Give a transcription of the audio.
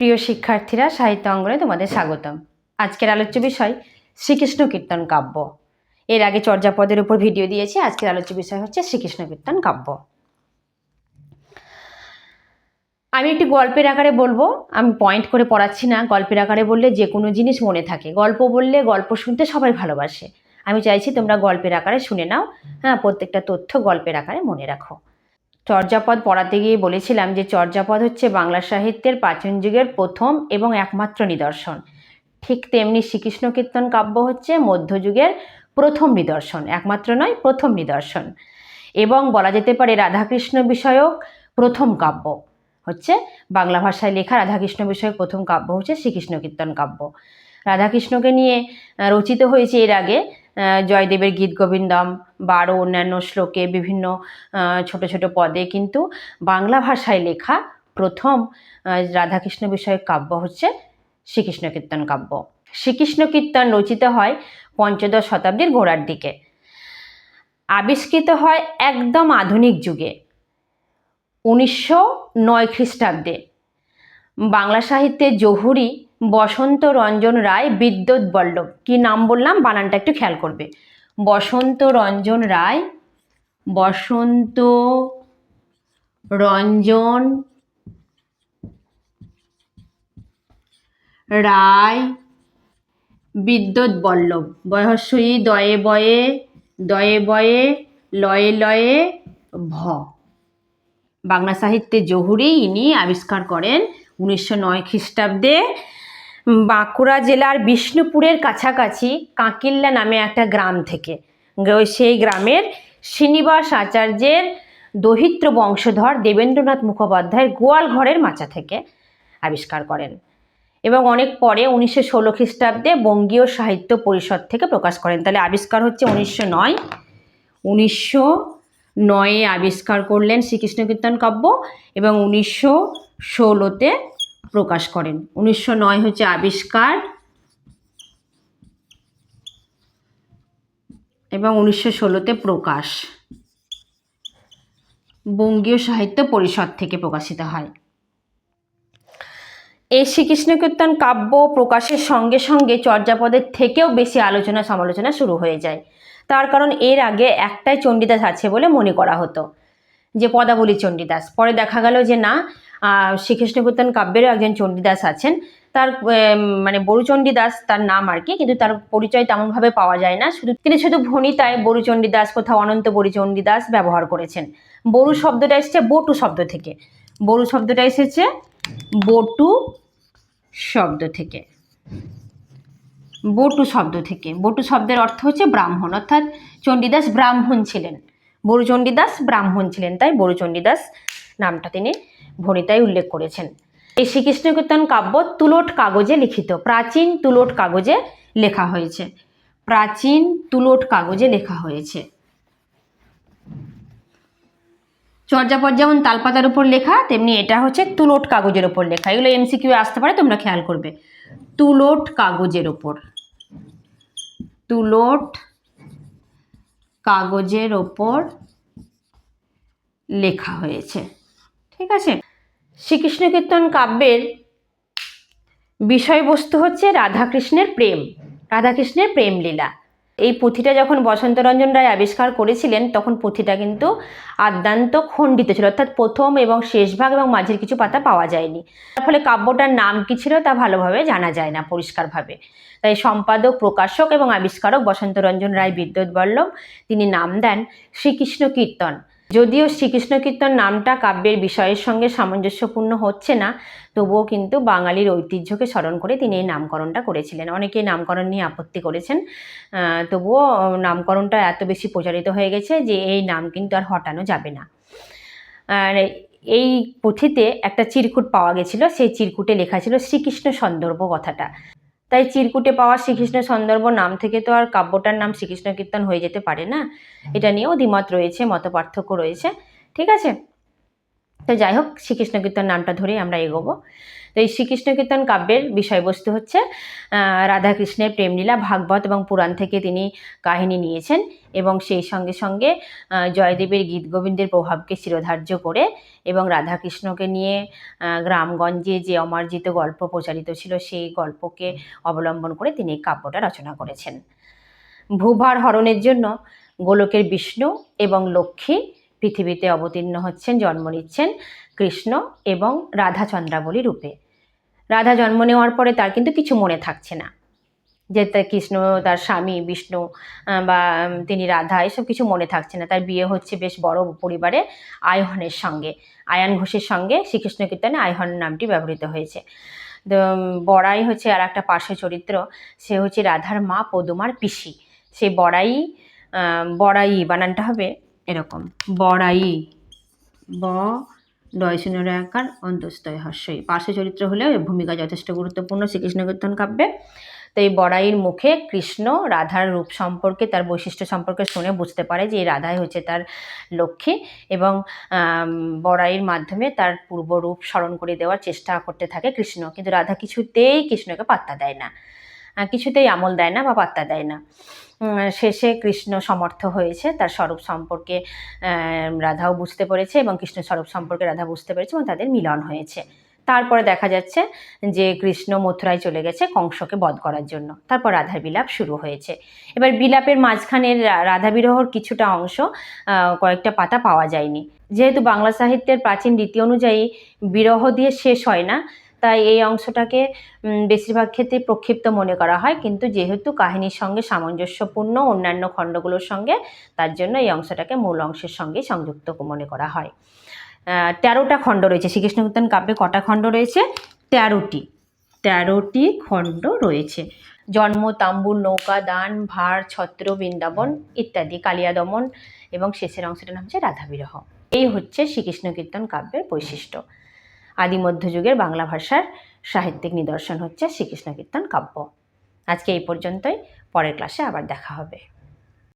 প্রিয় শিক্ষার্থীরা, সাহিত্য অঙ্গনে তোমাদের স্বাগতম। আজকের আলোচ্য বিষয় শ্রীকৃষ্ণ কীর্তন কাব্য। এর আগে চর্যাপদের উপর ভিডিও দিয়েছি। আজকের আলোচ্য বিষয় হচ্ছে শ্রীকৃষ্ণ কীর্তন কাব্য। আমি একটি গল্পের আকারে বলবো, আমি পয়েন্ট করে পড়াচ্ছি না। গল্পের আকারে বললে যে কোনো জিনিস মনে থাকে। গল্প বললে গল্প শুনতে সবাই ভালোবাসে। আমি চাইছি তোমরা গল্পের আকারে শুনে নাও। হ্যাঁ, প্রত্যেকটা তথ্য গল্পের আকারে মনে রাখো। চর্যাপদ পড়াতে গিয়ে বলেছিলাম যে চর্যাপদ হচ্ছে বাংলা সাহিত্যের প্রাচীন যুগের প্রথম এবং একমাত্র নিদর্শন। ঠিক তেমনি শ্রীকৃষ্ণ কীর্তন কাব্য হচ্ছে মধ্যযুগের প্রথম নিদর্শন, একমাত্র নয়, প্রথম নিদর্শন। এবং বলা যেতে পারে রাধাকৃষ্ণ বিষয়ক প্রথম কাব্য হচ্ছে বাংলা ভাষায় লেখা রাধাকৃষ্ণ বিষয়ক প্রথম কাব্য হচ্ছে শ্রীকৃষ্ণ কীর্তন কাব্য। রাধাকৃষ্ণকে নিয়ে রচিত হয়েছে এর আগে জয়দেবের গীত গোবিন্দম বা আরও অন্যান্য শ্লোকে বিভিন্ন ছোট ছোট পদে, কিন্তু বাংলা ভাষায় লেখা প্রথম রাধাকৃষ্ণ বিষয়ক কাব্য হচ্ছে শ্রীকৃষ্ণ কীর্তন কাব্য। শ্রীকৃষ্ণ কীর্তন রচিত হয় পঞ্চদশ শতাব্দীর গোড়ার দিকে, আবিষ্কৃত হয় একদম আধুনিক যুগে 1909 খ্রিস্টাব্দে। বাংলা সাহিত্যের জহুরি বসন্ত রঞ্জন রায় বিদ্যুৎ বল্লভ, কি নাম বললাম বানানটা একটু খেয়াল করবে, বসন্ত রঞ্জন রায়, বসন্ত রঞ্জন রায় বিদ্যুৎ বল্লভ, বয়স্বী দয়ে বয়ে, দয়ে বয়ে, লয়ে লয়ে ভ। বাংলা সাহিত্যের জহুরি ইনি আবিষ্কার করেন 1909 খ্রিস্টাব্দে বাঁকুড়া জেলার বিষ্ণুপুরের কাছাকাছি কাঁকিল্লা নামে একটা গ্রাম থেকে। সেই গ্রামের শ্রীনিবাস আচার্যের দহিত্র বংশধর দেবেন্দ্রনাথ মুখোপাধ্যায়ের গোয়াল ঘরের মাচা থেকে আবিষ্কার করেন এবং অনেক পরে 1916 খ্রিস্টাব্দে বঙ্গীয় সাহিত্য পরিষদ থেকে প্রকাশ করেন। তাহলে আবিষ্কার হচ্ছে 1909 আবিষ্কার করলেন শ্রীকৃষ্ণ কীর্তন কাব্য এবং 1916 প্রকাশ করেন। 1909 হচ্ছে আবিষ্কার এবং 1916 প্রকাশ, বঙ্গীয় সাহিত্য পরিষদ থেকে প্রকাশিত হয়। এই শ্রীকৃষ্ণ কীর্তন কাব্য প্রকাশের সঙ্গে সঙ্গে চর্যাপদের থেকেও বেশি আলোচনা সমালোচনা শুরু হয়ে যায়। তার কারণ এর আগে একটাই চণ্ডীদাস আছে বলে মনে করা হতো, যে পদাবলী চণ্ডীদাস। পরে দেখা গেল যে না, শ্রীকৃষ্ণ কীর্তন কাব্যেরও একজন চণ্ডীদাস আছেন। তার মানে বরুচণ্ডীদাস তার নাম আর কি, কিন্তু তার পরিচয় তেমনভাবে পাওয়া যায় না। তিনি শুধু ভণিতায় বরুচণ্ডীদাস, কোথাও অনন্ত বরুচণ্ডীদাস ব্যবহার করেছেন। বরু শব্দটা এসেছে বটু শব্দ থেকে, বরু শব্দটা এসেছে বটু শব্দ থেকে, বটু শব্দ থেকে। বটু শব্দের অর্থ হচ্ছে ব্রাহ্মণ, অর্থাৎ চণ্ডীদাস ব্রাহ্মণ ছিলেন, বরুচণ্ডীদাস ব্রাহ্মণ ছিলেন, তাই বরুচণ্ডীদাস নামটা তিনি ভণিতায় উল্লেখ করেছেন। এই শ্রীকৃষ্ণ কীর্তন কাব্য তুলট কাগজে লিখিত, প্রাচীন তুলট কাগজে লেখা হয়েছে, প্রাচীন তুলট কাগজে লেখা হয়েছে। চর্যাপদ যেমন তালপাতার উপর লেখা, তেমনি এটা হচ্ছে তুলট কাগজের উপর লেখা। এগুলো এমসিকিউ আসতে পারে, তোমরা খেয়াল করবে। তুলট কাগজের ওপর, তুলট কাগজের ওপর লেখা হয়েছে, ঠিক আছে। শ্রীকৃষ্ণ কীর্তন কাব্যের বিষয়বস্তু হচ্ছে রাধাকৃষ্ণের প্রেম, রাধাকৃষ্ণের প্রেম লীলা। এই পুঁথিটা যখন বসন্ত রঞ্জন রায় আবিষ্কার করেছিলেন তখন পুঁথিটা কিন্তু আদ্যান্ত খণ্ডিত ছিল, অর্থাৎ প্রথম এবং শেষ ভাগ এবং মাঝের কিছু পাতা পাওয়া যায়নি। তার ফলে কাব্যটার নাম কি ছিল তা ভালোভাবে জানা যায় না পরিষ্কারভাবে। তাই সম্পাদক, প্রকাশক এবং আবিষ্কারক বসন্ত রঞ্জন রায় বিদ্যুৎ বল্লভ তিনি নাম দেন শ্রীকৃষ্ণ কীর্তন। যদিও শ্রীকৃষ্ণ কীর্তন নামটা কাব্যের বিষয়ের সঙ্গে সামঞ্জস্যপূর্ণ হচ্ছে না, তবুও কিন্তু বাঙালির ঐতিহ্যকে স্মরণ করে তিনি এই নামকরণটা করেছিলেন। অনেকেই নামকরণ নিয়ে আপত্তি করেছেন, তবুও নামকরণটা এত বেশি প্রচারিত হয়ে গেছে যে এই নাম কিন্তু আর হটানো যাবে না। আর এই পুঁথিতে একটা চিরকুট পাওয়া গেছিল, সেই চিরকুটে লেখা ছিল শ্রীকৃষ্ণ সন্দর্ভ কথাটা। তাই চিরকুটে পাওয়া শ্রীকৃষ্ণ সন্দর্ভ নাম থেকে তো আর কাব্যটার নাম শ্রীকৃষ্ণ কীর্তন হয়ে যেতে পারে না। এটা নিয়েও দ্বিমত রয়েছে, মত পার্থক্য রয়েছে, ঠিক আছে। তো যাই হোক, শ্রীকৃষ্ণ কীর্তন নামটা ধরেই আমরা এগোবো। তো এই শ্রীকৃষ্ণ কীর্তন কাব্যের বিষয়বস্তু হচ্ছে রাধাকৃষ্ণের প্রেমলীলা। ভাগবত এবং পুরাণ থেকে তিনি কাহিনী নিয়েছেন এবং সেই সঙ্গে সঙ্গে জয়দেবের গীত গোবিন্দের প্রভাবকে শিরোধার্য করে এবং রাধাকৃষ্ণকে নিয়ে গ্রামগঞ্জে যে অমার্জিত গল্প প্রচারিত ছিল সেই গল্পকে অবলম্বন করে তিনি এই কাব্যটা রচনা করেছেন। ভূভার হরণের জন্য গোলকের বিষ্ণু এবং লক্ষ্মী পৃথিবীতে অবতীর্ণ হচ্ছেন, জন্ম নিচ্ছেন কৃষ্ণ এবং রাধা চন্দ্রাবলী রূপে। রাধা জন্ম নেওয়ার পরে তার কিন্তু কিছু মনে থাকছে না, যে তার কৃষ্ণ তার স্বামী বিষ্ণু বা তিনি রাধা, এসব কিছু মনে থাকছে না। তার বিয়ে হচ্ছে বেশ বড় পরিবারে আয়নের সঙ্গে, আয়ান ঘোষের সঙ্গে। শ্রীকৃষ্ণ কীর্তনে আয়ন নামটি ব্যবহৃত হয়েছে। বড়াই হচ্ছে আর একটা পার্শ্ব চরিত্র, সে হচ্ছে রাধার মা পদুমার পিসি। সেই বড়াই বানানটা হবে এরকম, বড়াই, ব ডয়সিনরাকার অন্তস্তয় হর্ষই। পার্শ্ব চরিত্র হলেও এর ভূমিকা যথেষ্ট গুরুত্বপূর্ণ শ্রীকৃষ্ণ কীর্তন কাব্যে। তো এই বড়াইয়ের মুখে কৃষ্ণ রাধার রূপ সম্পর্কে, তার বৈশিষ্ট্য সম্পর্কে শুনে বুঝতে পারে যে এই রাধাই হচ্ছে তার লক্ষ্মী এবং বড়াইয়ের মাধ্যমে তার পূর্বরূপ স্মরণ করে দেওয়ার চেষ্টা করতে থাকে কৃষ্ণ। কিন্তু রাধা কিছুতেই কৃষ্ণকে পাত্তা দেয় না, কিছুতেই আমল দেয় না বা পাত্তা দেয় না। শেষে কৃষ্ণ সমর্থ হয়েছে, তার স্বরূপ সম্পর্কে রাধাও বুঝতে পেরেছে এবং কৃষ্ণ স্বরূপ সম্পর্কে রাধা বুঝতে পেরেছে এবং তাদের মিলন হয়েছে। তারপরে দেখা যাচ্ছে যে কৃষ্ণ মথুরায় চলে গেছে কংসকে বধ করার জন্য। তারপর রাধার বিলাপ শুরু হয়েছে। এবার বিলাপের মাঝখানের রাধা বিরহর কিছুটা অংশ, কয়েকটা পাতা পাওয়া যায়নি। যেহেতু বাংলা সাহিত্যের প্রাচীন রীতি অনুযায়ী বিরহ দিয়ে শেষ হয় না, তাই এই অংশটাকে বেশিরভাগ ক্ষেত্রে প্রক্ষিপ্ত মনে করা হয়। কিন্তু যেহেতু কাহিনীর সঙ্গে সামঞ্জস্যপূর্ণ অন্যান্য খণ্ডগুলোর সঙ্গে, তার জন্য এই অংশটাকে মূল অংশের সঙ্গে সংযুক্ত মনে করা হয়। 13টা খণ্ড রয়েছে শ্রীকৃষ্ণ কীর্তন কাব্যে। কটা খণ্ড রয়েছে? 13টি খণ্ড রয়েছে। জন্ম, তাম্বুল, নৌকা, দান, ভার, ছত্র, বৃন্দাবন ইত্যাদি, কালিয়া দমন এবং শেষের অংশটার নাম হচ্ছে রাধা বিরহ। এই হচ্ছে শ্রীকৃষ্ণ কীর্তন কাব্যের বৈশিষ্ট্য। আদি মধ্যযুগের বাংলা ভাষার সাহিত্যিক নিদর্শন হচ্ছে শ্রীকৃষ্ণ কীর্তন কাব্য। আজকে এই পর্যন্তই, পরের ক্লাসে আবার দেখা হবে।